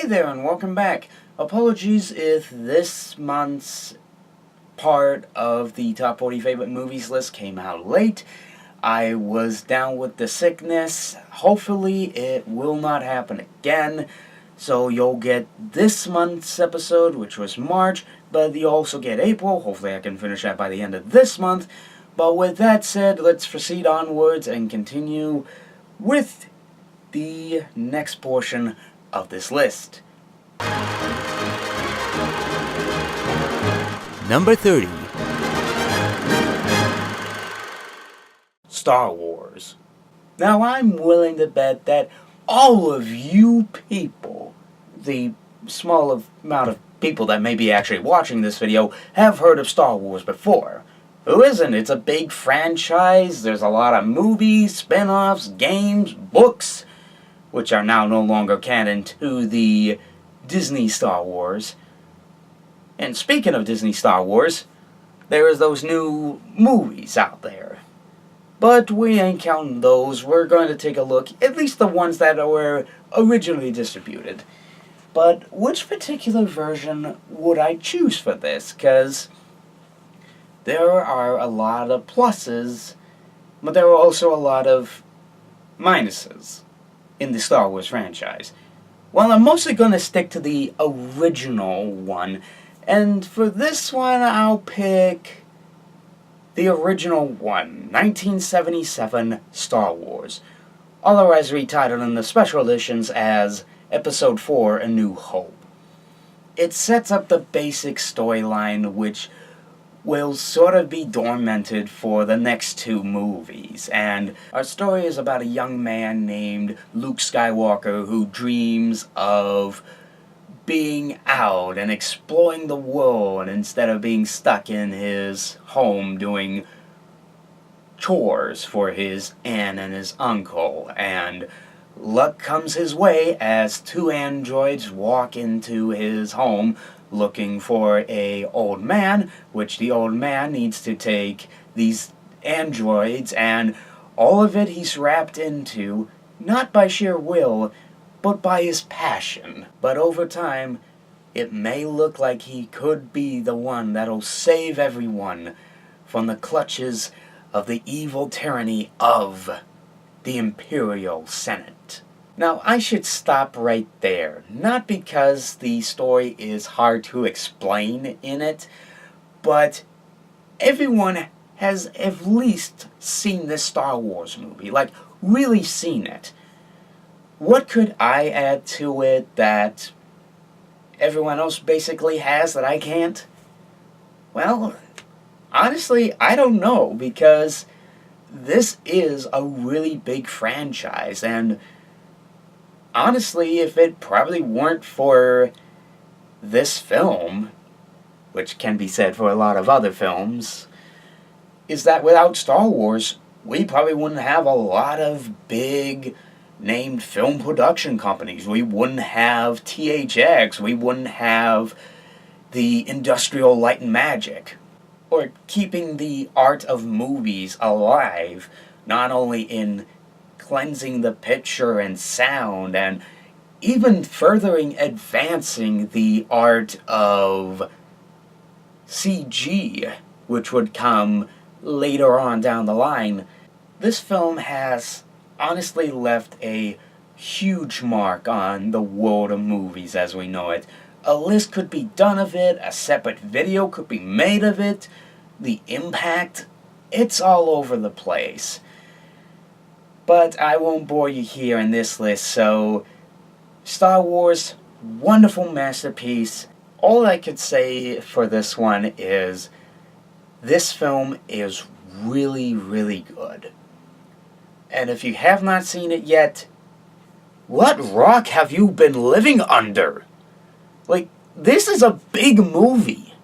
Hey there and welcome back. Apologies if this month's part of the top 40 favorite movies list came out late. I was down with the sickness. Hopefully it will not happen again. So you'll get this month's episode, which was March, but you'll also get April. Hopefully I can finish that by the end of this month. But with that said, let's proceed onwards and continue with the next portion of this list. Number 30. Star Wars. Now I'm willing to bet that all of you people, the small amount of people that may be actually watching this video, have heard of Star Wars before. Who isn't? It's a big franchise. There's a lot of movies, spin-offs, games, books, which are now no longer canon to the Disney Star Wars. And speaking of Disney Star Wars, there is those new movies out there. But we ain't counting those. We're going to take a look, at least the ones that were originally distributed. But which particular version would I choose for this? Because there are a lot of pluses, but there are also a lot of minuses in the Star Wars franchise. Well, I'm mostly going to stick to the original one, and for this one I'll pick the original one, 1977 Star Wars, otherwise retitled in the special editions as Episode 4, A New Hope. It sets up the basic storyline, which will sort of be dormanted for the next two movies. And our story is about a young man named Luke Skywalker who dreams of being out and exploring the world instead of being stuck in his home doing chores for his aunt and his uncle. And luck comes his way as two androids walk into his home looking for a old man, which the old man needs to take these androids, and all of it he's wrapped into, not by sheer will, but by his passion. But over time, it may look like he could be the one that'll save everyone from the clutches of the evil tyranny of the Imperial Senate. Now, I should stop right there, not because the story is hard to explain in it, but everyone has at least seen this Star Wars movie, like, really seen it. What could I add to it that everyone else basically has that I can't? Well, honestly, I don't know, because this is a really big franchise, and honestly, if it probably weren't for this film, which can be said for a lot of other films, is that without Star Wars, we probably wouldn't have a lot of big named film production companies. We wouldn't have THX, we wouldn't have the Industrial Light and Magic, or keeping the art of movies alive, not only in cleansing the picture and sound, and even furthering advancing the art of CG, which would come later on down the line. This film has honestly left a huge mark on the world of movies as we know it. A list could be done of it, a separate video could be made of it, the impact, it's all over the place. But I won't bore you here in this list, so Star Wars, wonderful masterpiece. All I could say for this one is this film is really, really good. And if you have not seen it yet, what rock have you been living under? Like, this is a big movie.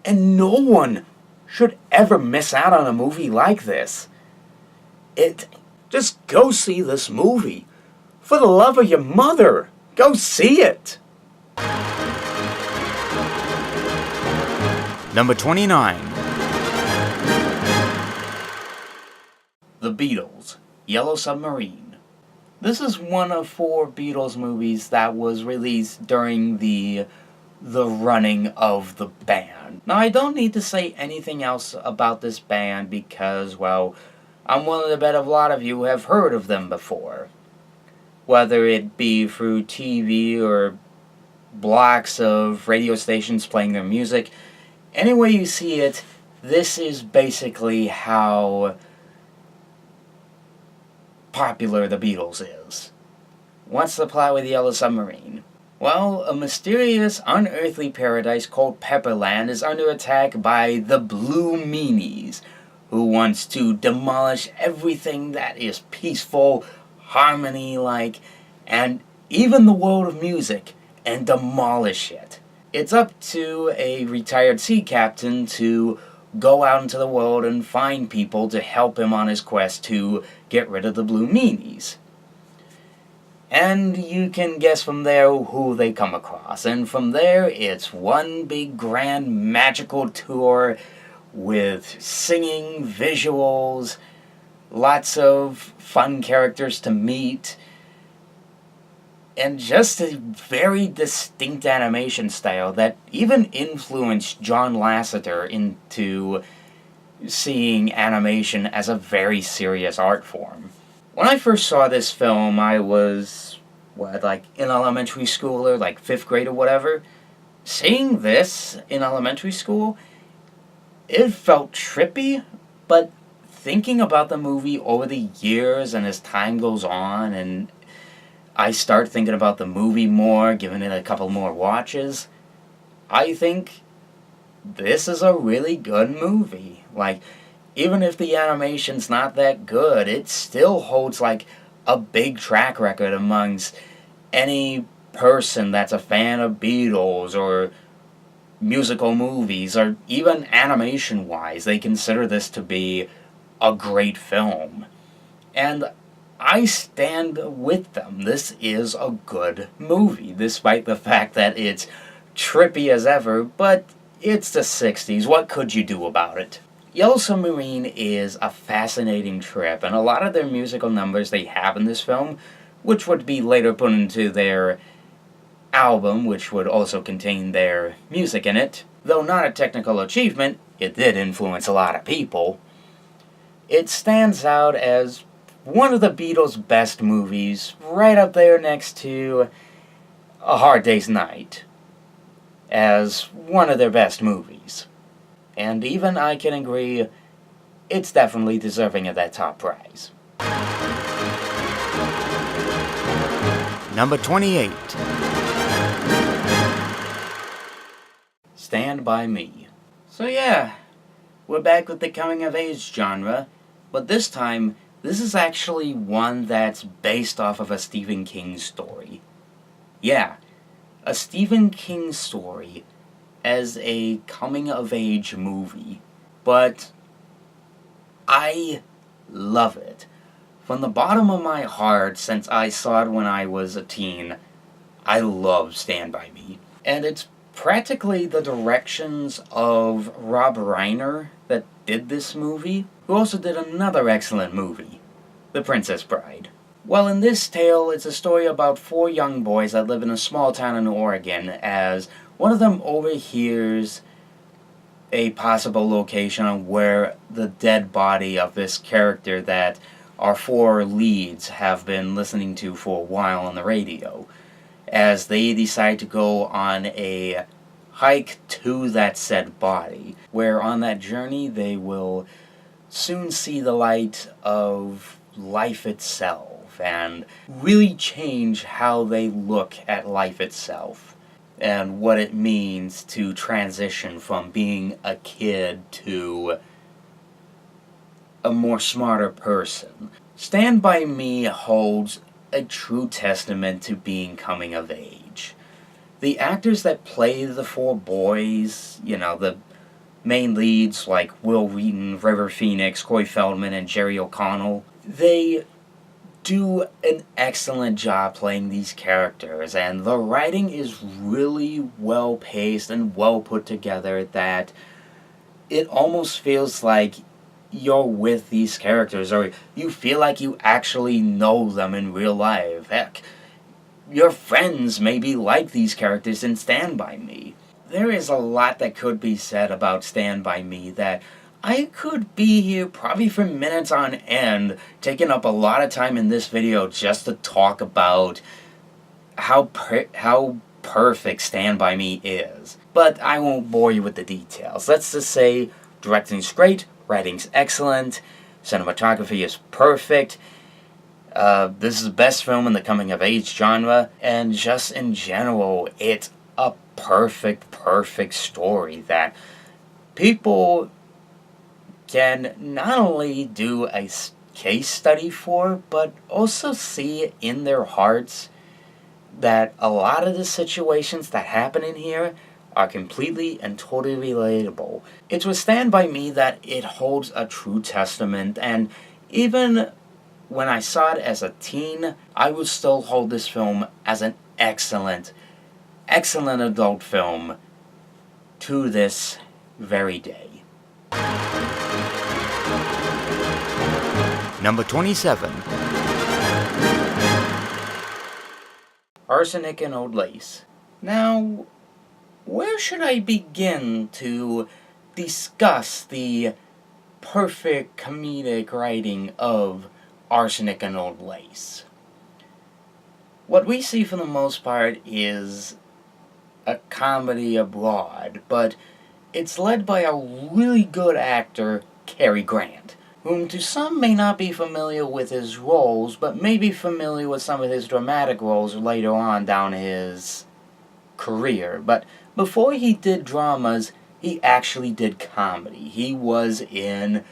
And no one should ever miss out on a movie like this. Just go see this movie. For the love of your mother, go see it. Number 29. The Beatles, Yellow Submarine. This is one of 4 Beatles movies that was released during the running of the band. Now, I don't need to say anything else about this band because, well, I'm willing to bet a lot of you have heard of them before. Whether it be through TV or blocks of radio stations playing their music, any way you see it, this is basically how popular the Beatles is. What's the plot with Yellow Submarine? Well, a mysterious, unearthly paradise called Pepperland is under attack by the Blue Meanies, who wants to demolish everything that is peaceful, harmony-like, and even the world of music, and demolish it. It's up to a retired sea captain to go out into the world and find people to help him on his quest to get rid of the Blue Meanies. And you can guess from there who they come across. And from there, it's one big grand magical tour with singing, visuals, lots of fun characters to meet, and just a very distinct animation style that even influenced John Lasseter into seeing animation as a very serious art form. When I first saw this film, I was, in elementary school or 5th grade or whatever. Seeing this in elementary school, it felt trippy, but thinking about the movie over the years and as time goes on and I start thinking about the movie more, giving it a couple more watches, I think this is a really good movie. Even if the animation's not that good, it still holds a big track record amongst any person that's a fan of Beatles or musical movies, or even animation-wise. They consider this to be a great film. And I stand with them. This is a good movie, despite the fact that it's trippy as ever, but it's the 60s. What could you do about it? Yellow Submarine is a fascinating trip, and a lot of their musical numbers they have in this film, which would be later put into their album, which would also contain their music in it, though not a technical achievement, it did influence a lot of people. It stands out as one of the Beatles' best movies, right up there next to A Hard Day's Night, as one of their best movies. And even I can agree, it's definitely deserving of that top prize. Number 28. Stand By Me. So yeah, we're back with the coming-of-age genre, but this time, this is actually one that's based off of a Stephen King story. Yeah, a Stephen King story as a coming-of-age movie. But I love it. From the bottom of my heart, since I saw it when I was a teen, I love Stand By Me. And it's practically the directions of Rob Reiner that did this movie, who also did another excellent movie, The Princess Bride. Well, in this tale, it's a story about 4 young boys that live in a small town in Oregon, as one of them overhears a possible location on where the dead body of this character that our 4 leads have been listening to for a while on the radio, as they decide to go on a hike to that said body, where on that journey they will soon see the light of life itself and really change how they look at life itself and what it means to transition from being a kid to a more smarter person. Stand By Me holds a true testament to being coming of age. The actors that play the 4 boys, the main leads like Will Wheaton, River Phoenix, Corey Feldman, and Jerry O'Connell, they do an excellent job playing these characters, and the writing is really well paced and well put together that it almost feels like you're with these characters, or you feel like you actually know them in real life. Heck, your friends maybe like these characters in Stand By Me. There is a lot that could be said about Stand By Me that I could be here probably for minutes on end, taking up a lot of time in this video just to talk about how perfect Stand By Me is. But I won't bore you with the details. Let's just say directing's great, writing's excellent, cinematography is perfect, this is the best film in the coming-of-age genre, and just in general, it's a perfect story that people can not only do a case study for, but also see in their hearts that a lot of the situations that happen in here are completely and totally relatable. It's with Stand By Me that it holds a true testament, and even when I saw it as a teen, I would still hold this film as an excellent adult film to this very day. Number 27. Arsenic and Old Lace. Now, where should I begin to discuss the perfect comedic writing of Arsenic and Old Lace? What we see for the most part is a comedy abroad, but it's led by a really good actor, Cary Grant, whom to some may not be familiar with his roles, but may be familiar with some of his dramatic roles later on down his career. But before he did dramas, he actually did comedy. He was in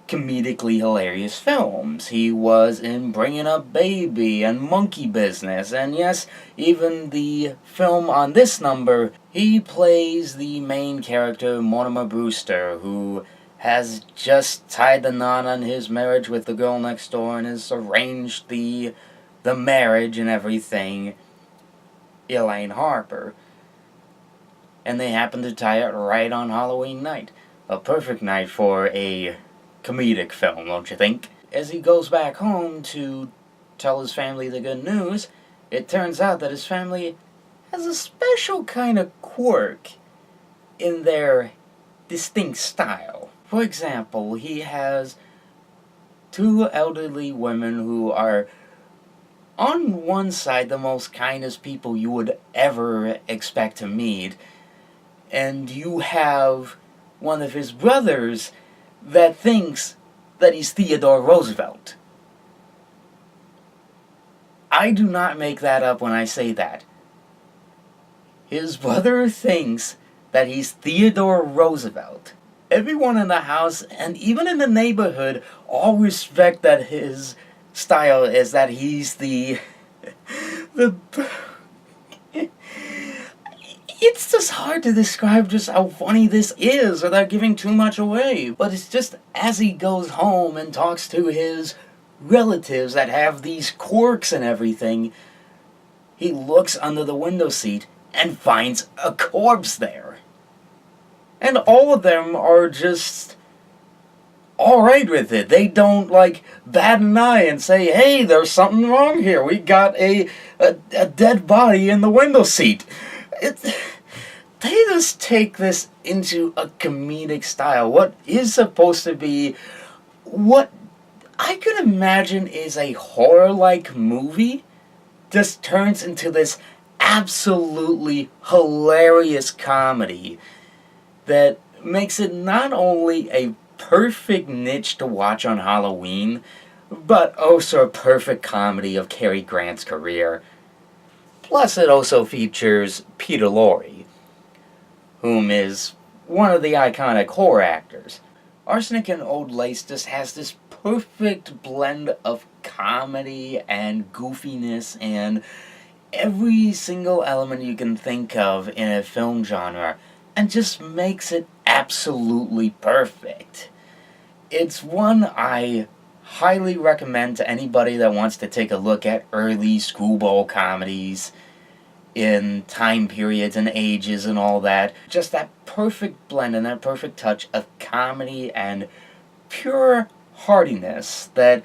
comedically hilarious films. He was in Bringing Up Baby and Monkey Business, and yes, even the film on this number, he plays the main character, Mortimer Brewster, who has just tied the knot on his marriage with the girl next door and has arranged the marriage and everything, Elaine Harper. And they happen to tie it right on Halloween night. A perfect night for a comedic film, don't you think? As he goes back home to tell his family the good news, it turns out that his family has a special kind of quirk in their distinct style. For example, he has two elderly women who are on one side the most kindest people you would ever expect to meet, and you have one of his brothers that thinks that he's Theodore Roosevelt. I do not make that up when I say that. His brother thinks that he's Theodore Roosevelt. Everyone in the house, and even in the neighborhood, all respect that his style is that he's the It's just hard to describe just how funny this is without giving too much away. But it's just as he goes home and talks to his relatives that have these quirks and everything, he looks under the window seat and finds a corpse there. And all of them are just alright with it. They don't, bat an eye and say, hey, there's something wrong here. We got a dead body in the window seat. They just take this into a comedic style. What is supposed to be what I could imagine is a horror-like movie just turns into this absolutely hilarious comedy that makes it not only a perfect niche to watch on Halloween, but also a perfect comedy of Cary Grant's career. Plus, it also features Peter Lorre, whom is one of the iconic horror actors. Arsenic and Old Lace just has this perfect blend of comedy and goofiness and every single element you can think of in a film genre, and just makes it absolutely perfect. It's one I highly recommend to anybody that wants to take a look at early screwball comedies in time periods and ages and all that. Just that perfect blend and that perfect touch of comedy and pure hardiness that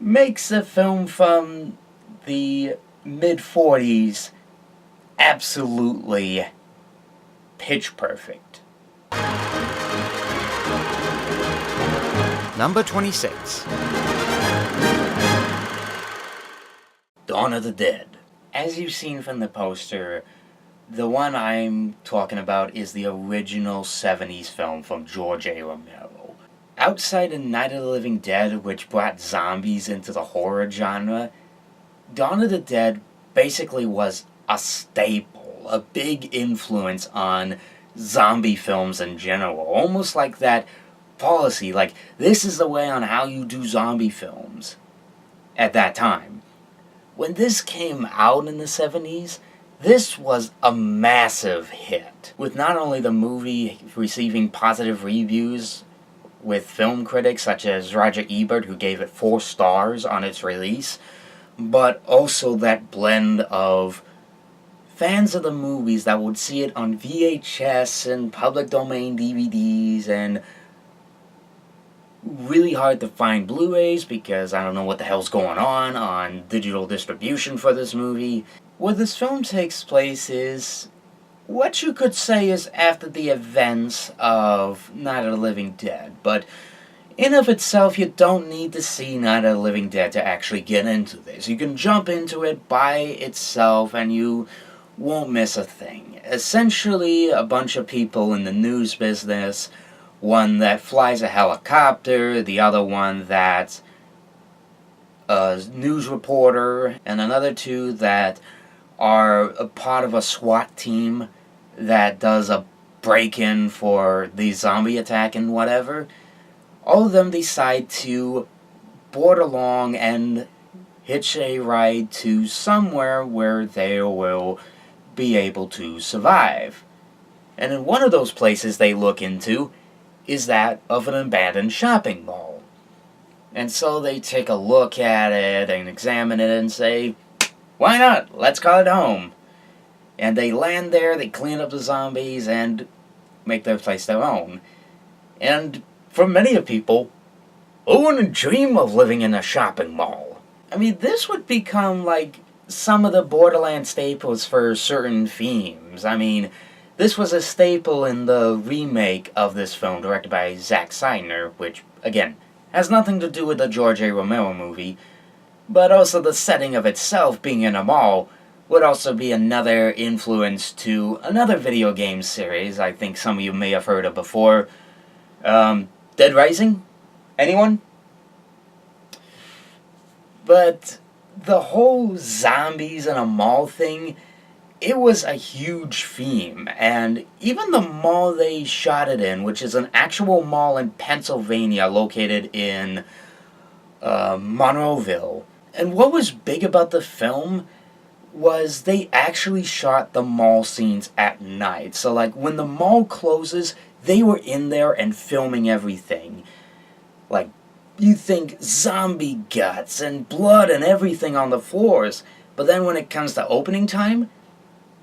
makes a film from the mid-40s absolutely pitch perfect. Number 26. Dawn of the Dead. As you've seen from the poster, the one I'm talking about is the original 70s film from George A. Romero. Outside of Night of the Living Dead, which brought zombies into the horror genre, Dawn of the Dead basically was a staple, a big influence on zombie films in general. Almost like that policy, like, this is the way on how you do zombie films at that time. When this came out in the 70s, this was a massive hit, with not only the movie receiving positive reviews with film critics such as Roger Ebert, who gave it 4 stars on its release, but also that blend of fans of the movies that would see it on VHS and public domain DVDs and really hard to find Blu-rays because I don't know what the hell's going on digital distribution for this movie. Where this film takes place is what you could say is after the events of Night of the Living Dead, but in of itself, you don't need to see Night of the Living Dead to actually get into this. You can jump into it by itself and you won't miss a thing. Essentially, a bunch of people in the news business, one that flies a helicopter, the other one that's a news reporter, and another 2 that are a part of a SWAT team that does a break-in for the zombie attack and whatever. All of them decide to board along and hitch a ride to somewhere where they will be able to survive. And in one of those places they look into is that of an abandoned shopping mall. And so they take a look at it and examine it and say, why not? Let's call it home. And they land there, they clean up the zombies, and make their place their own. And for many of people, who wouldn't dream of living in a shopping mall? I mean, this would become like some of the Borderland staples for certain themes. I mean, this was a staple in the remake of this film directed by Zack Snyder, which, again, has nothing to do with the George A. Romero movie, but also the setting of itself being in a mall would also be another influence to another video game series I think some of you may have heard of before. Dead Rising? Anyone? But the whole zombies in a mall thing, it was a huge theme, and even the mall they shot it in, which is an actual mall in Pennsylvania located in Monroeville. And what was big about the film was they actually shot the mall scenes at night. So like when the mall closes, they were in there and filming everything. Like, you think zombie guts and blood and everything on the floors, but then when it comes to opening time,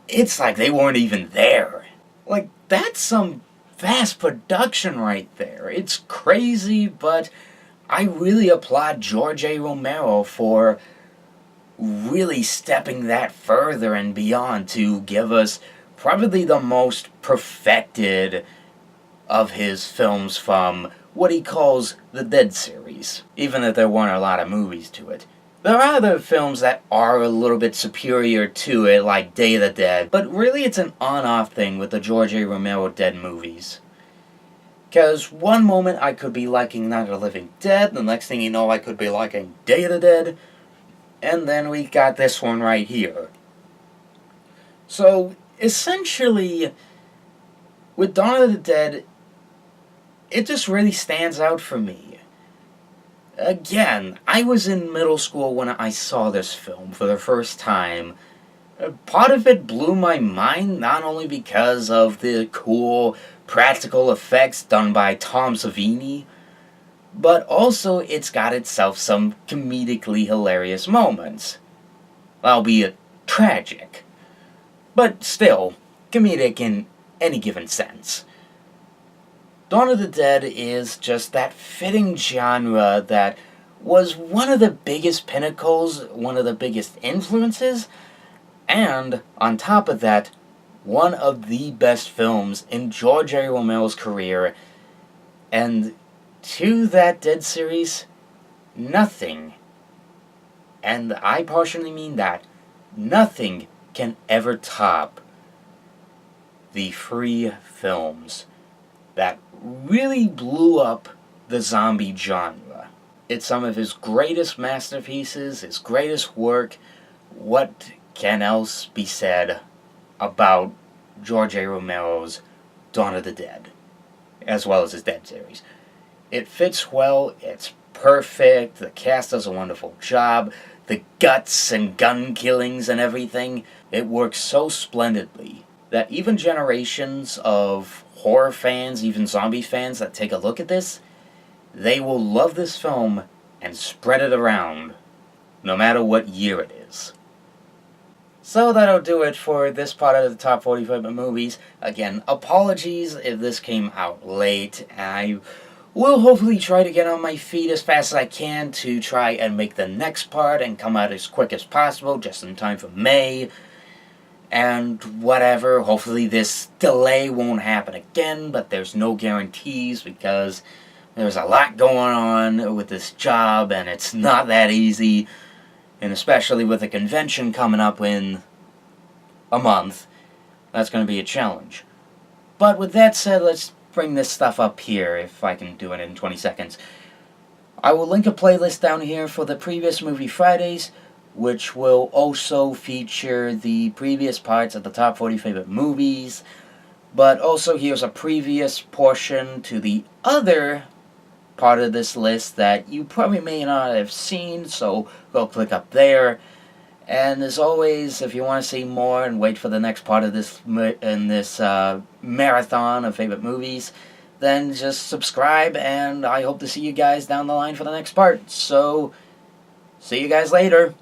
it's like they weren't even there. Like, that's some fast production right there. It's crazy, but I really applaud George A. Romero for really stepping that further and beyond to give us probably the most perfected of his films from what he calls the Dead series, even if there weren't a lot of movies to it. There are other films that are a little bit superior to it, like Day of the Dead, but really it's an on-off thing with the George A. Romero Dead movies. Because one moment I could be liking Night of the Living Dead, the next thing you know I could be liking Day of the Dead, and then we got this one right here. So, essentially, with Dawn of the Dead, it just really stands out for me. Again, I was in middle school when I saw this film for the first time. Part of it blew my mind, not only because of the cool practical effects done by Tom Savini, but also it's got itself some comedically hilarious moments. Albeit tragic. But still, comedic in any given sense. Dawn of the Dead is just that fitting genre that was one of the biggest pinnacles, one of the biggest influences, and on top of that, one of the best films in George A. Romero's career. And to that Dead series, nothing, and I partially mean that, nothing can ever top the three films that really blew up the zombie genre. It's some of his greatest masterpieces, his greatest work. What can else be said about George A. Romero's Dawn of the Dead, as well as his Dead series? It fits well, it's perfect, the cast does a wonderful job, the guts and gun killings and everything, it works so splendidly that even generations of horror fans, even zombie fans that take a look at this, they will love this film and spread it around, no matter what year it is. So that'll do it for this part of the top 45 movies. Again, apologies if this came out late. I will hopefully try to get on my feet as fast as I can to try and make the next part and come out as quick as possible, just in time for May. And whatever, hopefully this delay won't happen again, but there's no guarantees because there's a lot going on with this job and it's not that easy. And especially with a convention coming up in a month, that's going to be a challenge. But with that said, let's bring this stuff up here, if I can do it in 20 seconds. I will link a playlist down here for the previous Movie Fridays, which will also feature the previous parts of the top 40 favorite movies. But also here's a previous portion to the other part of this list that you probably may not have seen, so go click up there. And as always, if you want to see more and wait for the next part of this marathon of favorite movies, then just subscribe, and I hope to see you guys down the line for the next part. So, see you guys later.